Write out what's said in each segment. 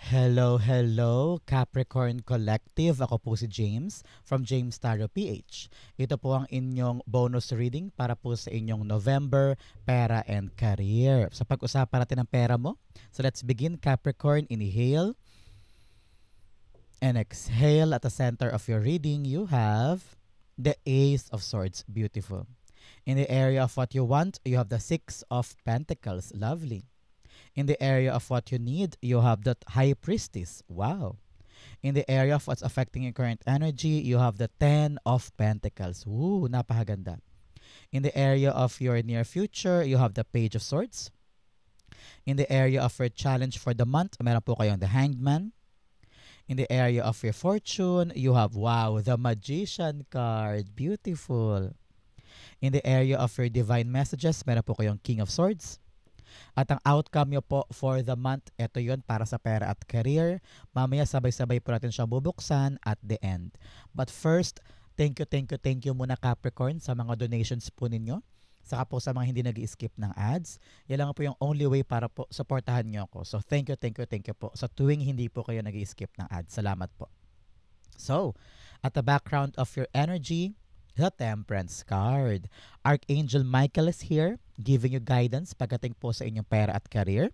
Hello, hello, Capricorn Collective. Ako po si James from James Tarot PH. Ito po ang inyong bonus reading para po sa inyong November pera and career. Sa pag-usapan natin ng pera mo, so let's begin. Capricorn, inhale and exhale. At the center of your reading, you have the Ace of Swords. Beautiful. In the area of what you want, you have the Six of Pentacles. Lovely. In the area of what you need, you have that High Priestess. Wow. In the area of what's affecting your current energy, you have the Ten of Pentacles. Woo, napakaganda. In the area of your near future, you have the Page of Swords. In the area of your challenge for the month, meron po kayong the Hanged Man. In the area of your fortune, you have, wow, the Magician card. Beautiful. In the area of your divine messages, meron po kayong King of Swords. At ang outcome nyo po for the month, ito yon para sa pera at career. Mamaya sabay-sabay po natin siyang bubuksan at the end. But first, thank you muna Capricorn sa mga donations po ninyo. Saka po sa mga hindi nag-skip ng ads. Yan lang po yung only way para po supportahan nyo ako. So thank you po sa tuwing hindi po kayo nag-skip ng ads. Salamat po. So, at the background of your energy, the Temperance card. Archangel Michael is here giving you guidance pagdating po sa inyong pera at career.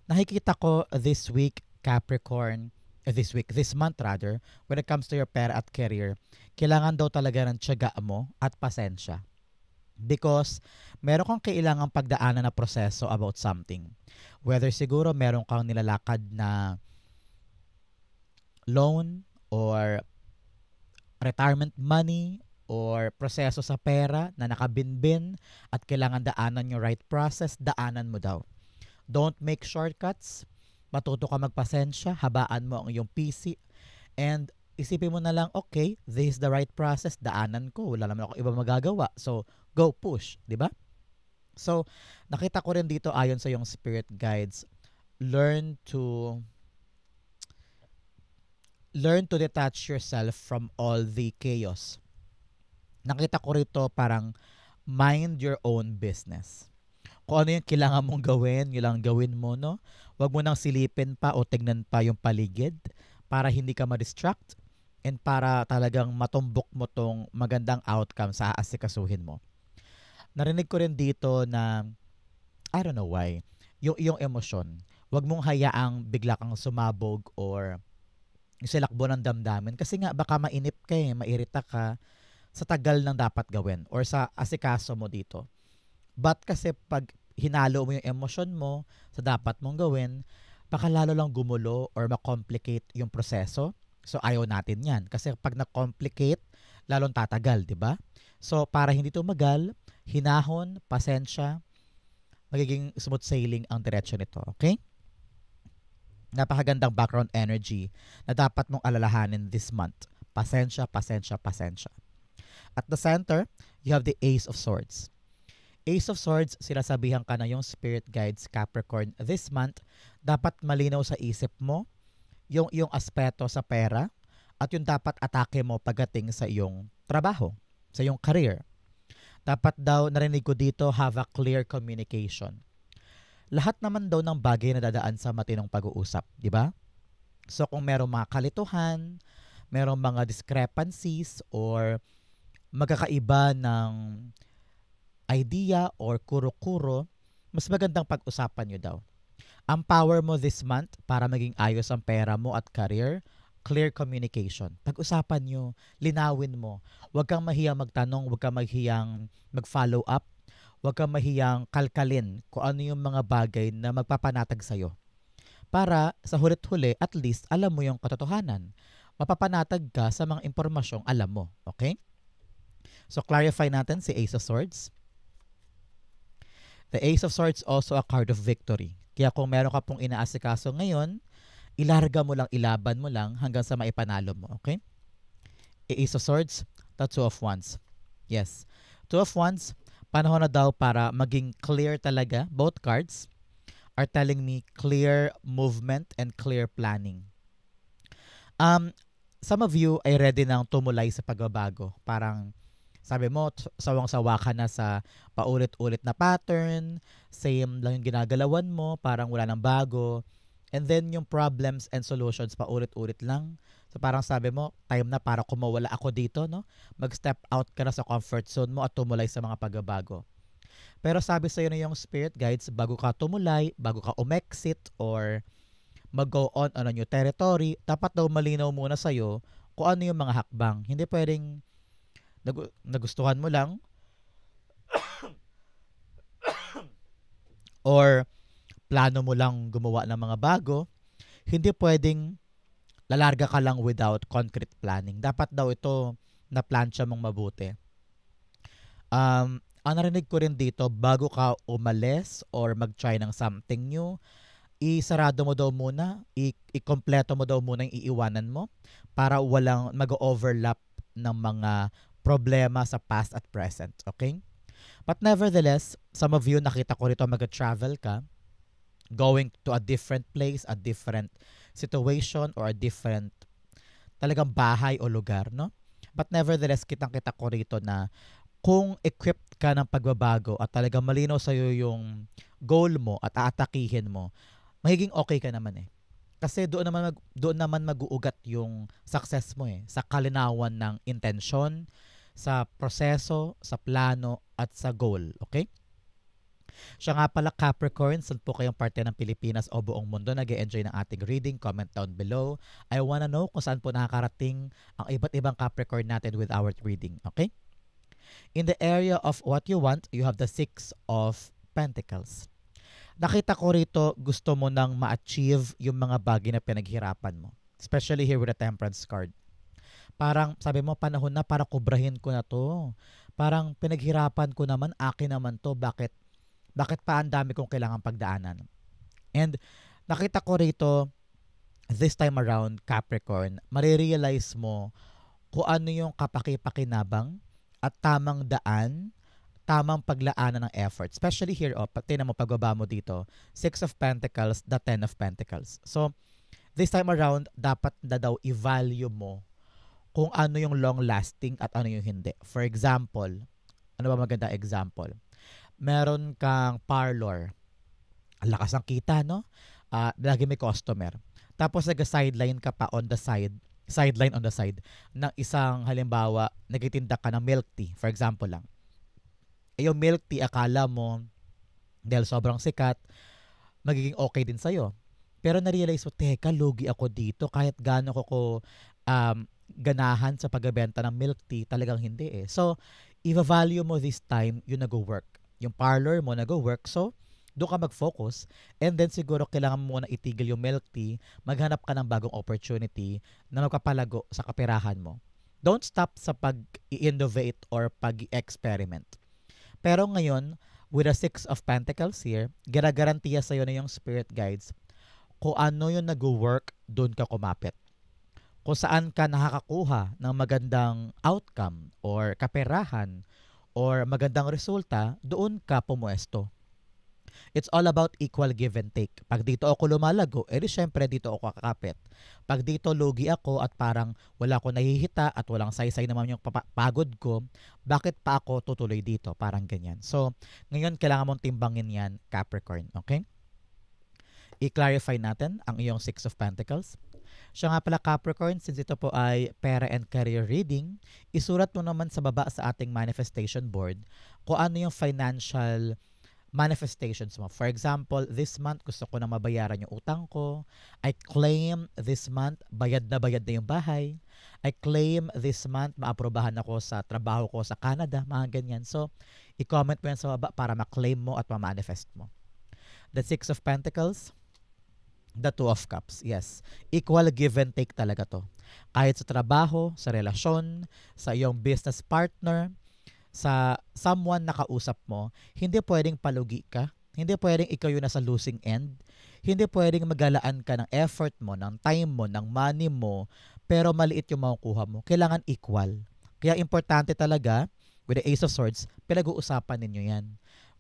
Nakikita ko this week, Capricorn, this month rather, when it comes to your pera at career, kailangan daw talaga ng tiyaga mo at pasensya. Because meron kang kailangang pagdaanan na proseso about something. Whether siguro meron kang nilalakad na loan or retirement money or proseso sa pera na nakabinbin at kailangan daanan yung right process, daanan mo daw. Don't make shortcuts. Matuto ka magpasensya, habaan mo ang iyong PC, and isipin mo na lang, okay, this is the right process, daanan ko, wala naman ako iba magagawa. So, go push, di ba? So, nakita ko rin dito ayon sa iyong spirit guides, learn to detach yourself from all the chaos. Nakita ko rito parang mind your own business. Kung ano yung kailangan mong gawin, yun lang gawin mo, no? Huwag mo nang silipin pa o tignan pa yung paligid para hindi ka ma-distract and para talagang matumbok mo tong magandang outcome sa aasikasuhin mo. Narinig ko rin dito na, I don't know why, yung emosyon. Huwag mong hayaang bigla kang sumabog or yung silakbo ng damdamin. Kasi nga, baka mainip ka mairita ka sa tagal ng dapat gawin or sa asikaso mo dito. But kasi pag hinalo mo yung emosyon mo sa dapat mong gawin, baka lalo lang gumulo or ma-complicate yung proseso. So ayaw natin yan. Kasi pag na-complicate, lalong tatagal, di ba? So para hindi tumagal, hinahon, pasensya, magiging smooth sailing ang diretsyo nito. Okay? Napakagandang background energy na dapat mong alalahanin this month. Pasensya. At the center, you have the Ace of Swords. Ace of Swords, sinasabihan ka na yung spirit guides Capricorn this month, dapat malinaw sa isip mo yung aspeto sa pera at yung dapat atake mo pagdating sa iyong trabaho, sa iyong career. Dapat daw, narinig ko dito, have a clear communication. Lahat naman daw ng bagay na dadaan sa matinong pag-uusap, di ba? So kung merong mga kalituhan, merong mga discrepancies or magkakaiba ng idea or kuro-kuro, mas magandang pag-usapan nyo daw. Ang power mo this month para maging ayos ang pera mo at career, clear communication. Pag-usapan nyo, linawin mo. Huwag kang mahiyang magtanong, huwag kang mahiyang mag-follow up, huwag kang mahiyang kalkalin kung ano yung mga bagay na magpapanatag sa'yo. Para sa hulit-huli, at least alam mo yung katotohanan. Mapapanatag ka sa mga impormasyong alam mo. Okay? So clarify natin si Ace of Swords. The Ace of Swords also a card of victory. Kaya kung meron ka pong inaasikaso ngayon, ilarga mo lang, ilaban mo lang hanggang sa maipanalo mo. Okay? Ace of Swords, the Two of Wands. Yes. Two of Wands, panahon na daw para maging clear talaga. Both cards are telling me clear movement and clear planning. Some of you ay ready nang tumulay sa pagbabago. Parang sabi mo, sawang-sawa ka na sa paulit-ulit na pattern, same lang yung ginagalawan mo, parang wala nang bago. And then yung problems and solutions paulit-ulit lang. So parang sabi mo, time na para kumawala ako dito, no? Mag-step out ka na sa comfort zone mo at tumulay sa mga pagbabago. Pero sabi sa'yo na yung spirit guides, bago ka tumulay, bago ka umexit or mag-go on a new territory, dapat daw malinaw muna sa'yo kung ano yung mga hakbang. Hindi pwedeng nagustuhan mo lang or plano mo lang gumawa ng mga bago. Hindi pwedeng lalarga ka lang without concrete planning. Dapat daw ito na plansya mong mabuti. Ang narinig ko rin dito, bago ka umalis or mag-try ng something new, isarado mo daw muna, i-kompleto mo daw muna yung iiwanan mo para walang mag-overlap ng mga problema sa past at present. Okay? But nevertheless, some of you, nakita ko rito mag-travel ka, going to a different place, a different situation, or a different talagang bahay o lugar, no? But nevertheless, kitang-kita ko rito na kung equipped ka ng pagbabago at talagang malinaw sa'yo yung goal mo at aatakihin mo, magiging okay ka naman eh. Kasi doon naman mag-uugat yung success mo eh, sa kalinawan ng intensyon, sa proseso, sa plano, at sa goal. Okay? Siya nga pala Capricorn, saan po kayong parte ng Pilipinas o buong mundo nag-e-enjoy ng ating reading? Comment down below. I wanna know kung saan po nakakarating ang iba't ibang Capricorn natin with our reading. Okay? In the area of what you want, you have the Six of Pentacles. Nakita ko rito, gusto mo nang ma-achieve yung mga bagay na pinaghirapan mo. Especially here with the Temperance card. Parang sabi mo, panahon na para kubrahin ko na to. Parang pinaghirapan ko naman, akin naman to. Bakit pa ang dami kong kailangang pagdaanan? And nakita ko rito, this time around, Capricorn, marirealize mo kung ano yung kapaki-pakinabang at tamang daan, tamang paglaanan ng effort. Especially here, tingnan mo, pagbaba mo dito, Six of Pentacles, the Ten of Pentacles. So, this time around, dapat na daw i-value mo kung ano yung long-lasting at ano yung hindi. For example, ano ba maganda example? Meron kang parlor. Ang lakas ng kita, no? Lagi may customer. Tapos nag-sideline ka pa on the side, sideline on the side, ng isang halimbawa, nagtitinda ka ng milk tea, for example lang. Yung milk tea, akala mo, dahil sobrang sikat, magiging okay din sa'yo. Pero na-realize mo, teka, lugi ako dito, kahit gaano ko ganahan sa pagbebenta ng milk tea, talagang hindi eh. So, i-value mo this time yung nag-work. Yung parlor mo nag-work, so doon ka mag-focus, and then siguro kailangan mo na itigil yung milk tea, maghanap ka ng bagong opportunity na magpapalago sa kaperahan mo. Don't stop sa pag-innovate or pag-experiment. Pero ngayon, with the Six of Pentacles here, garagarantiya sa'yo na yung spirit guides kung ano yung nag-work, doon ka kumapit. Kung saan ka nakakakuha ng magandang outcome or kaperahan or magandang resulta, doon ka pumuesto. It's all about equal give and take. Pag dito ako lumalago, edi syempre dito ako kakapit. Pag dito lugi ako at parang wala ko nahihita at walang saysay naman yung pagod ko, bakit pa ako tutuloy dito? Parang ganyan. So, ngayon kailangan mong timbangin yan, Capricorn. Okay? I-clarify natin ang iyong Six of Pentacles. Siya nga pala Capricorn, since ito po ay pera and career reading, isurat mo naman sa baba sa ating manifestation board kung ano yung financial manifestations mo. For example, this month gusto ko na mabayaran yung utang ko. I claim this month, bayad na yung bahay. I claim this month, maaprobahan ako sa trabaho ko sa Canada, mga ganyan. So, i-comment mo yan sa baba para ma-claim mo at ma-manifest mo. The Six of Pentacles, the Two of Cups. Yes. Equal give and take talaga to. Kahit sa trabaho, sa relasyon, sa iyong business partner, sa someone na kausap mo, hindi pwedeng palugi ka. Hindi pwedeng ikaw yung nasa losing end. Hindi pwedeng magalaan ka ng effort mo, ng time mo, ng money mo, pero maliit yung makukuha mo. Kailangan equal. Kaya importante talaga, with the Ace of Swords, pinag-uusapan ninyo yan.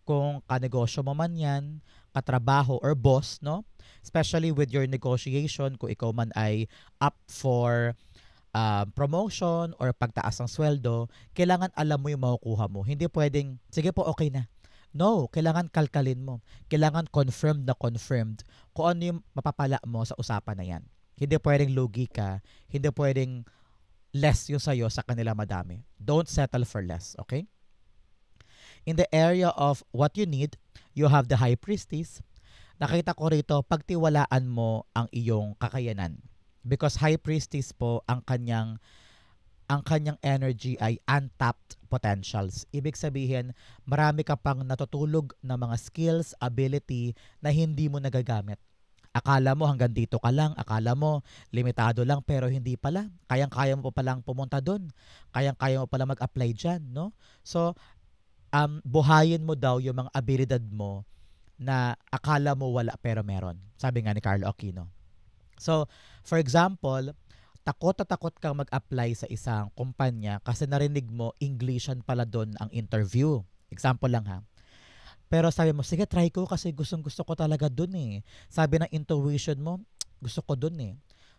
Kung kanegosyo mo man yan, katrabaho or boss, no? Especially with your negotiation, kung ikaw man ay up for promotion or pagtaas ng sweldo, kailangan alam mo yung makukuha mo. Hindi pwedeng, sige po, okay na. No, kailangan kalkalin mo. Kailangan confirmed na confirmed kung ano yung mapapala mo sa usapan na yan. Hindi pwedeng lugi ka, hindi pwedeng less yung sa'yo sa kanila madami. Don't settle for less, okay? In the area of what you need, you have the high priestess. Nakita ko rito, pagtiwalaan mo ang iyong kakayanan. Because high priestess po, ang kanyang energy ay untapped potentials. Ibig sabihin, marami ka pang natutulog na mga skills, ability na hindi mo nagagamit. Akala mo hanggang dito ka lang, akala mo limitado lang, pero hindi pala. Kayang-kaya mo pa palang pumunta doon. Kayang-kaya mo pala mag-apply dyan, no? So, buhayin mo daw yung mga abilidad mo na akala mo wala pero meron. Sabi nga ni Carlo Aquino. So, for example, takot na takot kang mag-apply sa isang kumpanya kasi narinig mo Englishan pala doon ang interview. Example lang ha. Pero sabi mo, sige try ko kasi gustong-gusto ko talaga doon eh. Sabi ng intuition mo, gusto ko doon eh.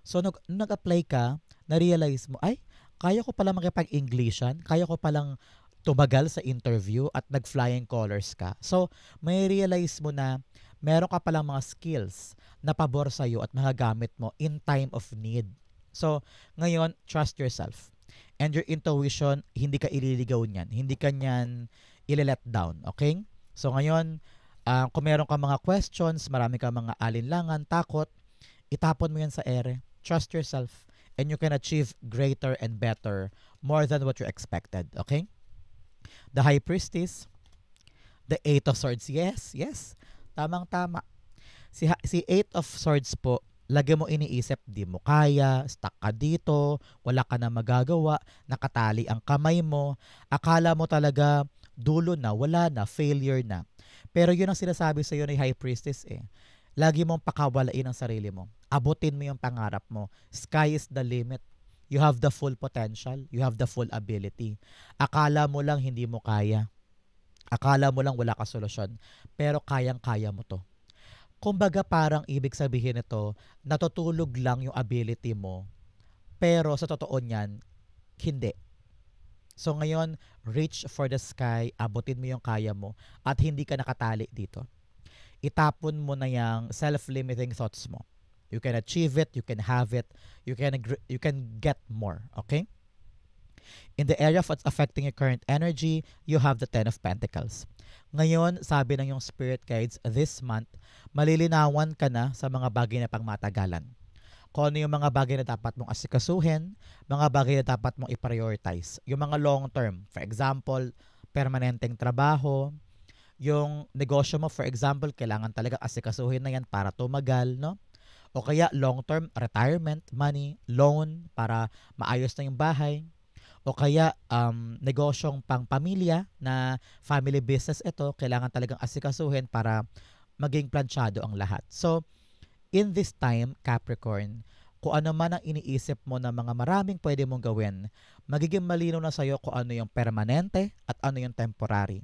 So nag-apply ka, na-realize mo, ay, kaya ko pala makipag-Englishan, kaya ko palang tumagal sa interview at nag-flying colors ka. So may realize mo na meron ka palang mga skills na pabor sa'yo at magagamit mo in time of need. So, ngayon, trust yourself. And your intuition, hindi ka ililigaw niyan. Hindi ka niyan ile-let down. Okay? So, ngayon, kung meron ka mga questions, marami ka mga alinlangan, takot, itapon mo yan sa ere. Trust yourself. And you can achieve greater and better more than what you expected. Okay? The High Priestess, the Eight of Swords. Yes, yes. Tamang-tama. Si Eight of Swords po, lagi mo iniisip, di mo kaya, stuck ka dito, wala ka na magagawa, nakatali ang kamay mo, akala mo talaga dulo na, wala na, failure na. Pero yun ang sinasabi sa iyo ni High Priestess eh. Lagi mong pakawalain ang sarili mo. Abutin mo yung pangarap mo. Sky is the limit. You have the full potential. You have the full ability. Akala mo lang hindi mo kaya. Akala mo lang wala ka solusyon. Pero kayang-kaya mo to. Kumbaga parang ibig sabihin nito, natutulog lang yung ability mo, pero sa totoo niyan, hindi. So ngayon, reach for the sky, abutin mo yung kaya mo, at hindi ka nakatali dito. Itapon mo na yung self-limiting thoughts mo. You can achieve it, you can have it, you can get more, okay? In the area of what's affecting your current energy, you have the Ten of Pentacles. Ngayon, sabi ng yung spirit guides, this month, malilinawan ka na sa mga bagay na pangmatagalan. Kung ano yung mga bagay na dapat mong asikasuhin, mga bagay na dapat mong i-prioritize. Yung mga long term, for example, permanenteng trabaho, yung negosyo mo, for example, kailangan talaga asikasuhin na yan para tumagal, no? O kaya long term, retirement, money, loan, para maayos na yung bahay. O kaya negosyong pang-pamilya na family business ito, kailangan talagang asikasuhin para maging planchado ang lahat. So, in this time, Capricorn, kung ano man ang iniisip mo na mga maraming pwede mong gawin, magiging malinaw na sa'yo kung ano yung permanente at ano yung temporary.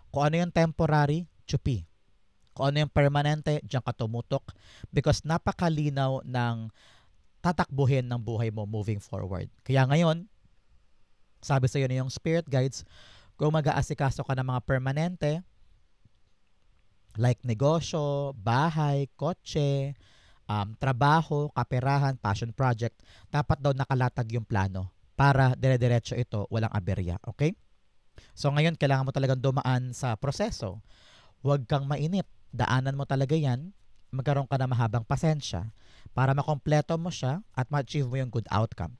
Kung ano yung temporary, tsupi. Kung ano yung permanente, diyan ka tumutok because napakalinaw ng tatakbuhin ng buhay mo moving forward. Kaya ngayon, sabi sa iyo na yung spirit guides, kung mag-aasikaso ka ng mga permanente, like negosyo, bahay, kotse, trabaho, kaperahan, passion project, dapat daw nakalatag yung plano para dire-diretso ito, walang aberya. Okay? So ngayon, kailangan mo talagang dumaan sa proseso. Huwag kang mainip. Daanan mo talaga yan. Magkaroon ka na mahabang pasensya para makompleto mo siya at ma-achieve mo yung good outcome.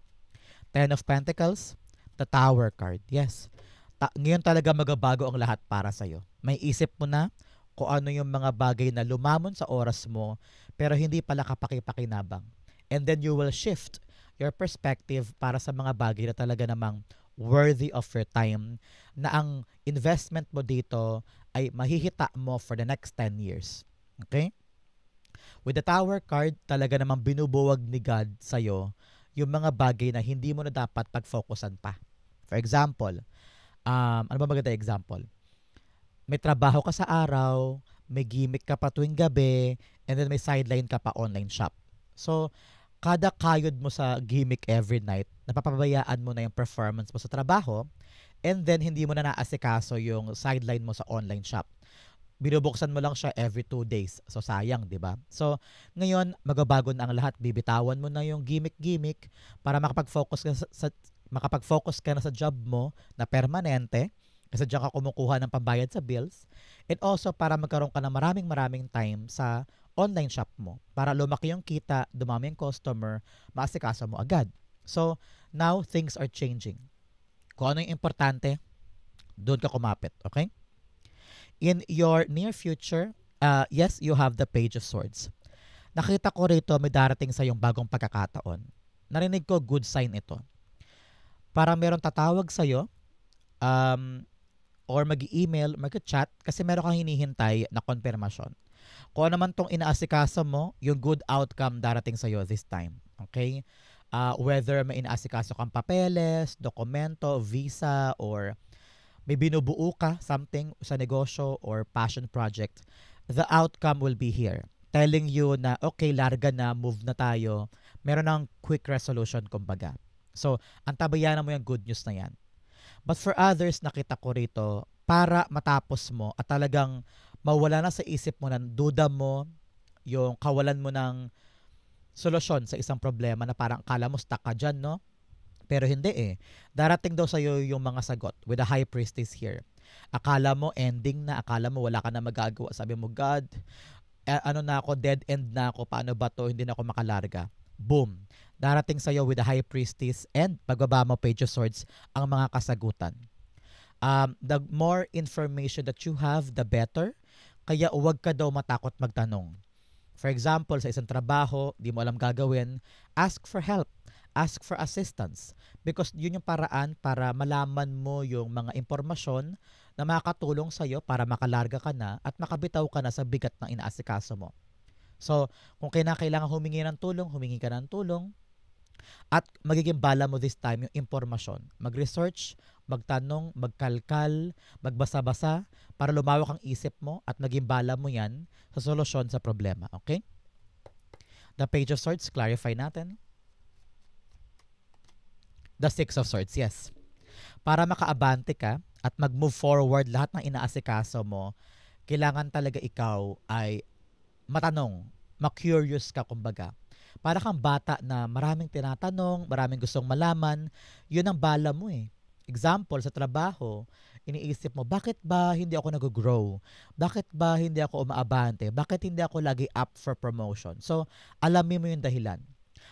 Ten of Pentacles, the Tower card. Yes. Ngayon talaga magabago ang lahat para sa'yo. May isip mo na kung ano yung mga bagay na lumamon sa oras mo pero hindi pala kapaki-pakinabang. And then you will shift your perspective para sa mga bagay na talaga namang worthy of your time na ang investment mo dito ay mahihita mo for the next 10 years. Okay? With the Tower card, talaga namang binubuwag ni God sa'yo yung mga bagay na hindi mo na dapat pag-focusan pa. For example, ano ba maganda example? May trabaho ka sa araw, may gimmick ka pa tuwing gabi, and then may sideline ka pa online shop. So, kada kayod mo sa gimmick every night, napapabayaan mo na yung performance mo sa trabaho, and then hindi mo na naasikaso yung sideline mo sa online shop. Binubuksan mo lang siya every 2 days. So, sayang, di ba? So, ngayon, magbabago na ang lahat. Bibitawan mo na yung gimmick-gimmick para makapag-focus ka na sa job mo na permanente kasi diyan ka kumukuha ng pambayad sa bills, and also para magkaroon ka ng maraming time sa online shop mo para lumaki yung kita, dumami yung customer, maasikaso mo agad. So, now things are changing. Kung ano yung importante, doon ka kumapit, okay? In your near future, yes, you have the Page of Swords. Nakita ko rito may darating sa yung bagong pagkakataon. Narinig ko good sign ito. Para meron tatawag sa'yo, or mag-email, mag-chat, kasi meron kang hinihintay na konfirmasyon. Kung ano man tong inaasikaso mo, yung good outcome darating sa'yo this time. Okay? Whether may inaasikaso kang papeles, dokumento, visa, or may binubuo ka something sa negosyo or passion project, the outcome will be here. Telling you na, okay, larga na, move na tayo. Meron ng quick resolution, kumbaga. So, antabayanan mo yung good news na yan. But for others, nakita ko rito, para matapos mo at talagang mawala na sa isip mo ng duda mo, yung kawalan mo ng solusyon sa isang problema na parang akala mo stuck ka dyan, no? Pero hindi eh. Darating daw sa'yo yung mga sagot with the high priestess here. Akala mo ending na, akala mo wala ka na magagawa. Sabi mo, God, ano na ako, dead end na ako, paano ba to, hindi na ako makalarga. Boom. Darating sa'yo with the high priestess and pagbaba mo Page of Swords ang mga kasagutan. The more information that you have, the better. Kaya huwag ka daw matakot magtanong. For example, sa isang trabaho, di mo alam gagawin, ask for help. Ask for assistance because yun yung paraan para malaman mo yung mga impormasyon na makakatulong sa'yo para makalarga ka na at makabitaw ka na sa bigat ng inaasikaso mo. So, kung kailangan humingi ng tulong, humingi ka ng tulong at magiging bala mo this time yung impormasyon. Mag-research, magtanong, magkalkal, magbasa-basa para lumawak ang isip mo at maging bala mo yan sa solusyon sa problema. Okay? The Page of Swords, clarify natin. The Six of Swords, yes. Para makaabante ka at mag-move forward lahat ng inaasikaso mo, kailangan talaga ikaw ay matanong, ma-curious ka kumbaga. Para kang bata na maraming tinatanong, maraming gustong malaman, yun ang bala mo eh. Example, sa trabaho, iniisip mo, bakit ba hindi ako nag-grow? Bakit ba hindi ako umaabante? Bakit hindi ako lagi up for promotion? So, alamin mo yung dahilan.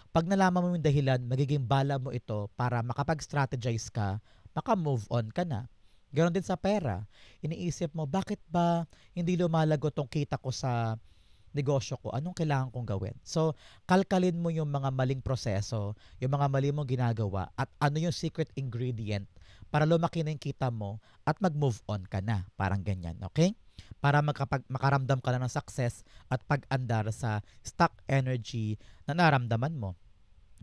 Pag nalaman mo yung dahilan, magiging bala mo ito para makapag-strategize ka, maka-move on ka na. Ganon din sa pera. Iniisip mo, bakit ba hindi lumalago tong kita ko sa negosyo ko? Anong kailangan kong gawin? So, kalkalin mo yung mga maling proseso, yung mga mali mong ginagawa, at ano yung secret ingredient para lumaki na yung kita mo at mag-move on ka na. Parang ganyan, okay? Para makaramdam ka na ng success at pag-andar sa stock energy na naramdaman mo.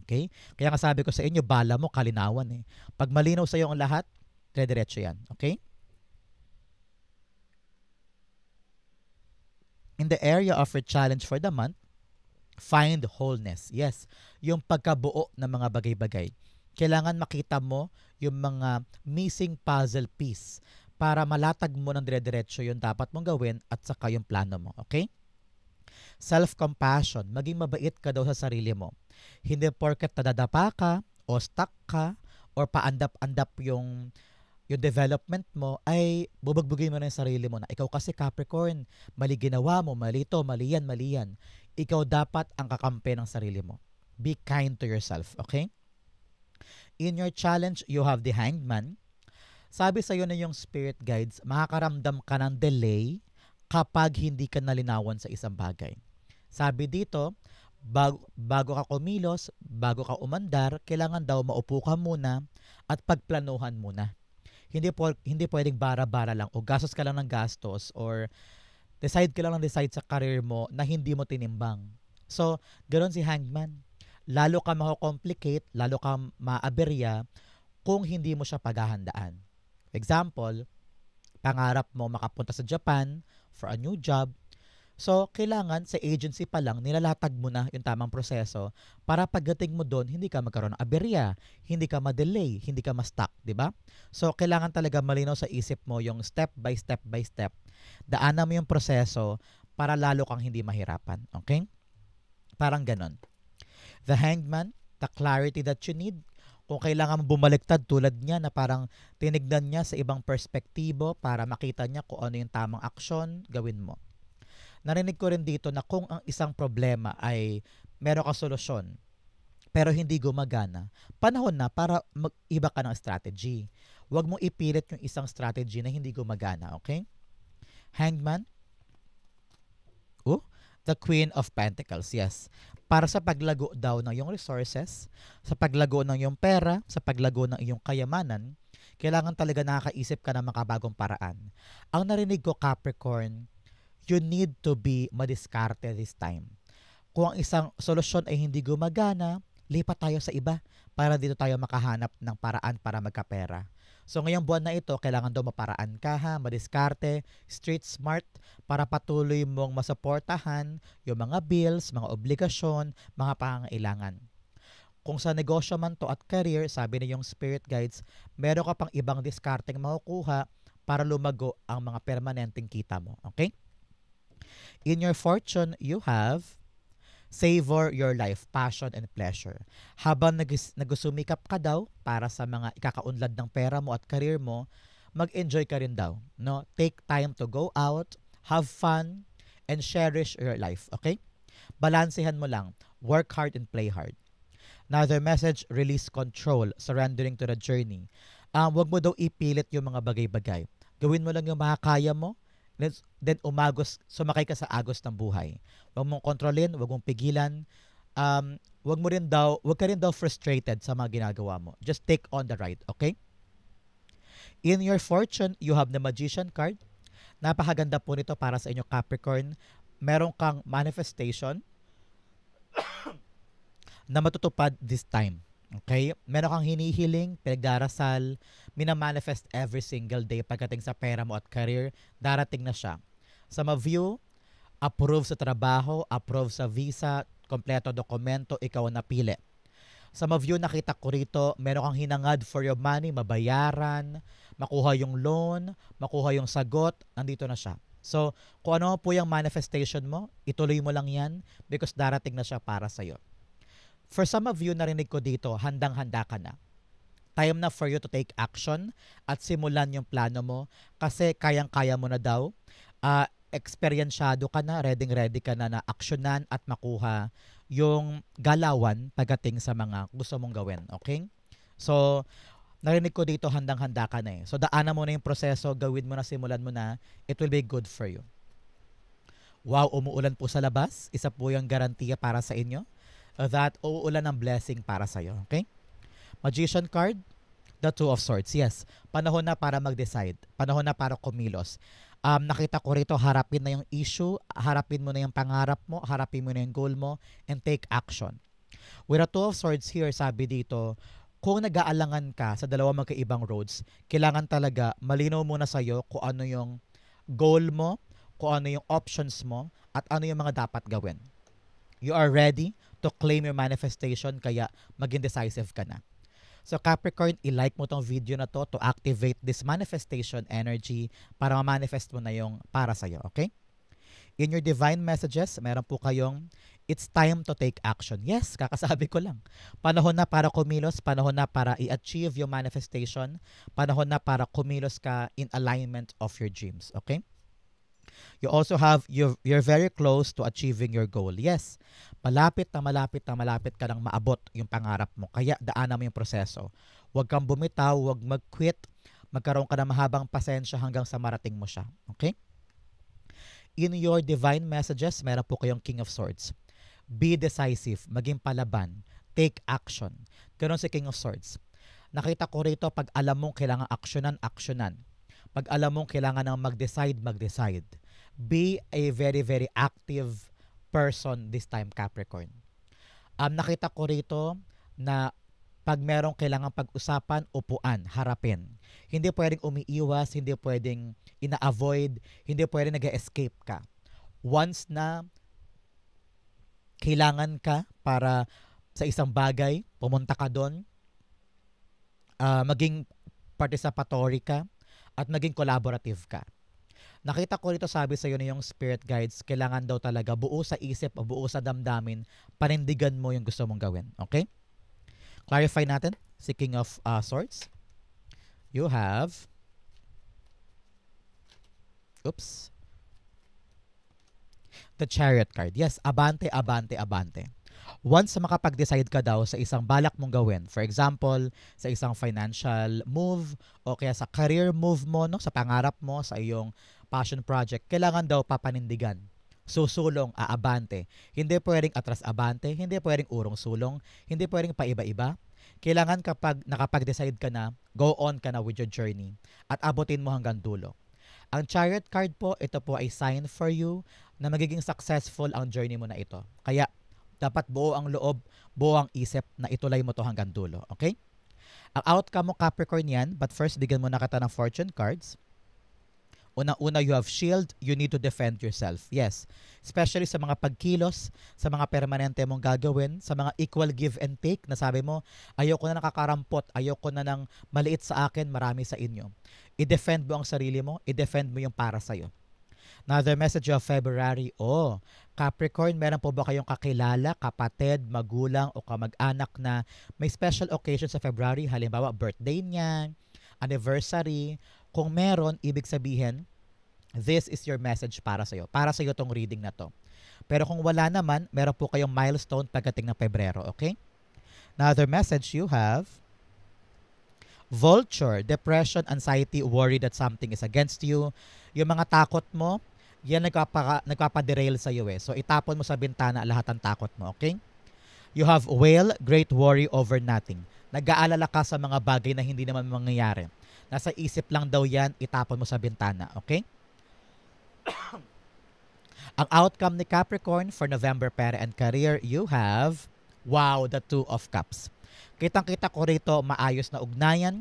Okay? Kaya nga sabi ko sa inyo, bala mo, kalinawan eh. Pag malinaw sa iyo ang lahat, dire-diretso yan. Okay? In the area of your challenge for the month, find wholeness. Yes, yung pagkabuo ng mga bagay-bagay. Kailangan makita mo yung mga missing puzzle piece para malatag mo ng dire-diretso yung dapat mong gawin at saka yung plano mo. Okay? Self-compassion. Maging mabait ka daw sa sarili mo. Hindi porket nadadapa ka o stuck ka or paandap-andap yung development mo ay bubagbugin mo na yung sarili mo na ikaw kasi Capricorn, mali ginawa mo, mali to, mali yan, mali yan. Ikaw dapat ang kakampi ng sarili mo. Be kind to yourself, okay? In your challenge, you have the Hanged Man. Sabi sa'yo na yung spirit guides, makakaramdam ka ng delay kapag hindi ka nalinawan sa isang bagay. Sabi dito, bago ka kumilos, bago ka umandar, kailangan daw maupo ka muna at pagplanuhan muna. Hindi pwedeng bara-bara lang o gastos ka lang ng gastos or decide ka lang ng decide sa career mo na hindi mo tinimbang. So, ganoon si Hangman. Lalo ka mako-complicate, lalo ka maaberya kung hindi mo siya paghahandaan. Example, pangarap mo makapunta sa Japan for a new job, So, kailangan sa agency pa lang, nilalatag mo na yung tamang proseso para pagdating mo doon, hindi ka magkaroon ng aberya, hindi ka ma-delay, hindi ka ma-stuck, di ba? So, kailangan talaga malinaw sa isip mo yung step by step by step. Daanan mo yung proseso para lalo kang hindi mahirapan. Okay? Parang ganon. The Hanged Man, the clarity that you need. Kung kailangan mo bumaliktad tulad niya na parang tinignan niya sa ibang perspektibo para makita niya kung ano yung tamang aksyon, gawin mo. Narinig ko rin dito na kung ang isang problema ay meron ka solusyon pero hindi gumagana, panahon na para mag-iba ka ng strategy. Huwag mong ipilit yung isang strategy na hindi gumagana, okay? Hangman, the Queen of Pentacles, yes. Para sa paglago daw ng iyong resources, sa paglago ng iyong pera, sa paglago ng iyong kayamanan, kailangan talaga nakakaisip ka ng makabagong paraan. Ang narinig ko, Capricorn, you need to be madiskarte this time. Kung ang isang solusyon ay hindi gumagana, lipat tayo sa iba para dito tayo makahanap ng paraan para magkapera. So ngayong buwan na ito, kailangan daw maparaan ka ha, madiskarte, street smart, para patuloy mong masuportahan yung mga bills, mga obligasyon, mga pangangailangan. Kung sa negosyo man to at career, sabi na yung spirit guides, meron ka pang ibang diskarteng makukuha para lumago ang mga permanenteng kita mo. Okay? In your fortune, you have savor your life, passion and pleasure. Habang nagusumikap ka daw para sa mga ikakaunlad ng pera mo at career mo, mag-enjoy ka rin daw. No? Take time to go out, have fun, and cherish your life. Okay? Balansehan mo lang. Work hard and play hard. Another message, release control, surrendering to the journey. Huwag mo daw ipilit yung mga bagay-bagay. Gawin mo lang yung makakaya mo, then sumakay ka sa agos ng buhay. Huwag mong kontrolin, huwag mong pigilan. Huwag ka rin daw frustrated sa mga ginagawa mo. Just take on the ride, okay? In your fortune, you have the Magician card. Napakaganda po nito para sa inyo, Capricorn. Meron kang manifestation na matutupad this time. Okay? Meron kang hinihiling, pinagdarasal, minamanifest every single day pagdating sa pera mo at career, darating na siya. Sa ma-view, approve sa trabaho, approve sa visa, kompleto dokumento, ikaw ang napili. Sa ma-view, nakita ko rito, meron kang hinangad for your money, mabayaran, makuha yung loan, makuha yung sagot, nandito na siya. So, kung ano po yung manifestation mo, ituloy mo lang yan because darating na siya para sa'yo. For some of you, narinig ko dito, handang-handa ka na. Time na for you to take action at simulan yung plano mo kasi kayang-kaya mo na daw. Eksperyensyado ka na, ready ka na na aksyonan at makuha yung galawan pagdating sa mga gusto mong gawin. Okay? So, narinig ko dito, handang-handa ka na eh. So, daanan mo na yung proseso, gawin mo na, simulan mo na, it will be good for you. Wow, umuulan po sa labas. Isa po yung garantiya para sa inyo that uulan ng blessing para sa'yo. Okay? Magician card, the Two of Swords. Yes, panahon na para mag-decide. Panahon na para kumilos. Nakita ko rito, harapin na yung issue, harapin mo na yung pangarap mo, harapin mo na yung goal mo, and take action. With the Two of Swords here, sabi dito, kung nag-aalangan ka sa dalawang magkaibang roads, kailangan talaga malinaw muna sa'yo kung ano yung goal mo, kung ano yung options mo, at ano yung mga dapat gawin. You are ready to claim your manifestation, kaya maging decisive ka na. So Capricorn, i-like mo tong video na to activate this manifestation energy para ma-manifest mo na yung para sa'yo, okay? In your divine messages, meron po kayong, it's time to take action. Yes, kakasabi ko lang. Panahon na para kumilos, panahon na para i-achieve yung manifestation, panahon na para kumilos ka in alignment of your dreams, okay? You also have, you're very close to achieving your goal. Yes, malapit ka nang maabot yung pangarap mo. Kaya daanan mo yung proseso. Huwag kang bumitaw, huwag mag-quit. Magkaroon ka ng mahabang pasensya hanggang sa marating mo siya. Okay? In your divine messages, meron po kayong King of Swords. Be decisive, maging palaban, take action. Ganon si King of Swords. Nakita ko rito, pag alam mong kailangan aksyonan. Pag alam mong kailangan ng mag-decide. Be a very, very active person this time, Capricorn. Nakita ko rito na pag merong kailangan pag-usapan, upuan, harapin. Hindi pwedeng umiiwas, hindi pwedeng ina-avoid, hindi pwedeng nag-escape ka. once na kailangan ka para sa isang bagay, pumunta ka doon, maging participatory ka, at maging collaborative ka. Nakita ko dito sabi sa iyo na yung spirit guides, kailangan daw talaga buo sa isip o buo sa damdamin, panindigan mo yung gusto mong gawin. Okay? Clarify natin. Si King of Swords. You have... Oops. The Chariot card. Yes, abante, abante, abante. Once makapag-decide ka daw sa isang balak mong gawin, for example, sa isang financial move o kaya sa career move mo, no, sa pangarap mo, sa iyong passion project, kailangan daw papanindigan. Susulong, aabante. Hindi pwedeng atras-abante, hindi pwedeng urong-sulong, hindi pwedeng paiba-iba. Kailangan kapag nakapag-decide ka na, go on ka na with your journey at abutin mo hanggang dulo. Ang Chariot card po, ito po ay sign for you na magiging successful ang journey mo na ito. Kaya, dapat buo ang loob, buo ang isip na itulay mo to hanggang dulo. Okay? Ang outcome mo, Capricorn, yan. But first, bigyan mo na kita ng fortune cards. Una-una, you have shield. You need to defend yourself. Yes. Especially sa mga pagkilos, sa mga permanente mong gagawin, sa mga equal give and take na sabi mo, ayoko na nakakarampot, ayoko na ng maliit sa akin, marami sa inyo. I-defend mo ang sarili mo, i-defend mo yung para sa'yo. Another message of February. Oh, Capricorn, meron po ba kayong kakilala, kapatid, magulang o kamag-anak na may special occasion sa February? Halimbawa, birthday niya, anniversary. Kung meron, ibig sabihin, this is your message para sa'yo. Para sa'yo tong reading na to. Pero kung wala naman, meron po kayong milestone pagdating ng Pebrero. Okay? Another message you have, Vulture, depression, anxiety, worry that something is against you. Yung mga takot mo, yan nagpapaderail sa iyo eh. So itapon mo sa bintana lahat ng takot mo, okay? You have Whale, great worry over nothing. Nag-aalala ka sa mga bagay na hindi naman mangyayari. Nasa isip lang daw yan, itapon mo sa bintana, okay? Ang outcome ni Capricorn for November pera and career, you have, wow, the Two of Cups. Kitang-kita ko rito maayos na ugnayan,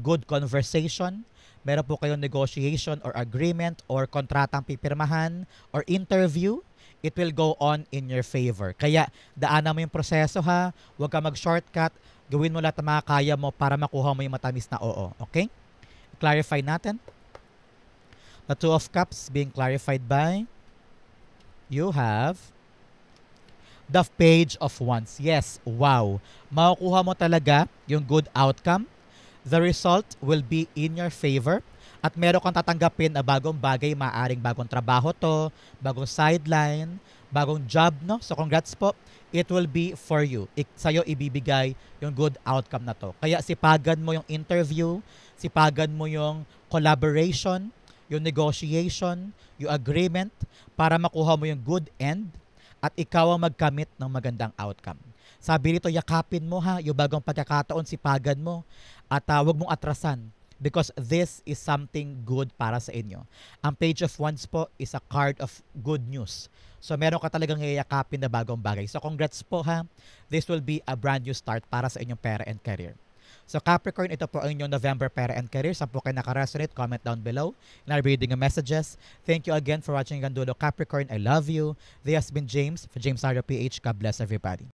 good conversation, meron po kayong negotiation or agreement or kontratang pipirmahan or interview, it will go on in your favor. Kaya daanan mo yung proseso ha, huwag ka mag-shortcut, gawin mo lahat ng mga kaya mo para makuha mo yung matamis na oo. Okay? Clarify natin. The Two of Cups being clarified by, you have the Page of Wands. Yes, wow. Makukuha mo talaga yung good outcome. The result will be in your favor. At meron kang tatanggapin na bagong bagay, maaring bagong trabaho to, bagong sideline, bagong job, no? So congrats po. It will be for you. Sa'yo ibibigay yung good outcome na to. Kaya sipagan mo yung interview, sipagan mo yung collaboration, yung negotiation, yung agreement para makuha mo yung good end at ikaw ang magkamit ng magandang outcome. Sabi rito, yakapin mo ha, yung bagong pagkakataon, sipagan mo at huwag mong atrasan because this is something good para sa inyo. Ang Page of Wands po is a card of good news. So meron ka talagang yayakapin na bagong bagay. So congrats po ha. This will be a brand new start para sa inyong pera and career. So Capricorn, ito po ang inyong November pera and career. Saan po kayo nakaresonate? Comment down below. And I'll be reading your messages. Thank you again for watching Gandulo Capricorn. I love you. This has been James for James Sardo PH. God bless everybody.